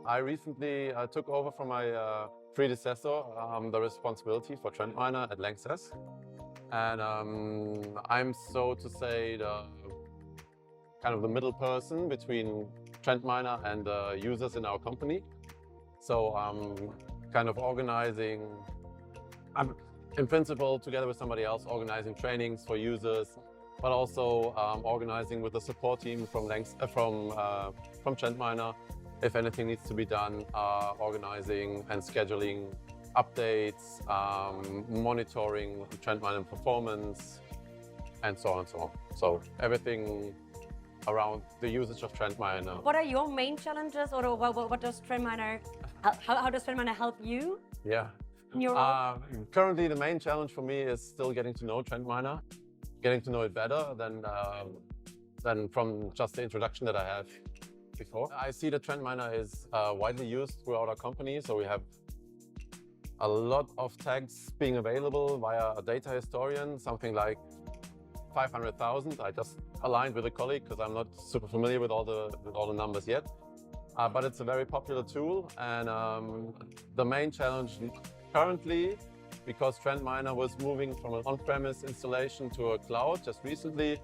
I recently took over from my predecessor the responsibility for TrendMiner at Lanxess. And I'm, so to say, the kind of the middle person between TrendMiner and the users in our company. So I'm kind of organizing, I'm in principle together with somebody else organizing trainings for users, but also organizing with the support team from TrendMiner if anything needs to be done, organizing and scheduling updates, monitoring TrendMiner performance, and so on and so on. So everything around the usage of TrendMiner. What are your main challenges, or what does TrendMiner, how does TrendMiner help you? Yeah. In your role? Currently, the main challenge for me is still getting to know TrendMiner, getting to know it better than from just the introduction that I had before. I see that TrendMiner is widely used throughout our company, so we have a lot of tags being available via a data historian, something like 500,000. I just aligned with a colleague because I'm not super familiar with all the numbers yet. But it's a very popular tool, and the main challenge currently, because TrendMiner was moving from an on-premise installation to a cloud just recently,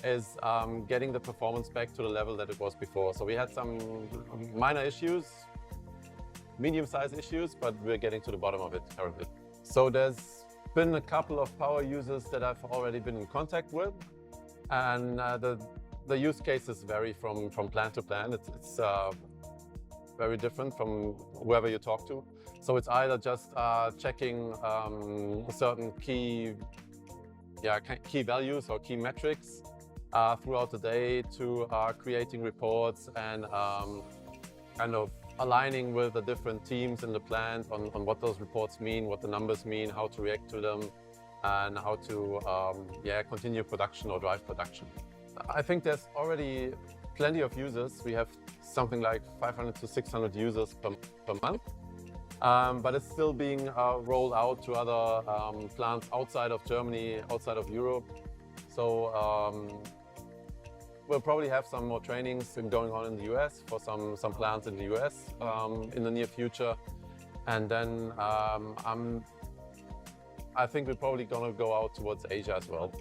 is getting the performance back to the level that it was before. So we had some minor issues, medium-sized issues, but we're getting to the bottom of it currently. So there's been a couple of power users that I've already been in contact with, and the use cases vary from plan to plan. It's very different from whoever you talk to. So it's either just checking certain key values or key metrics throughout the day, to creating reports and kind of aligning with the different teams in the plant on what those reports mean, what the numbers mean, how to react to them, and how to continue production or drive production. I think there's already plenty of users. We have something like 500 to 600 users per month, but it's still being rolled out to other plants outside of Germany, outside of Europe. So we'll probably have some more trainings going on in the US for some plants in the US in the near future. And then I think we're probably going to go out towards Asia as well.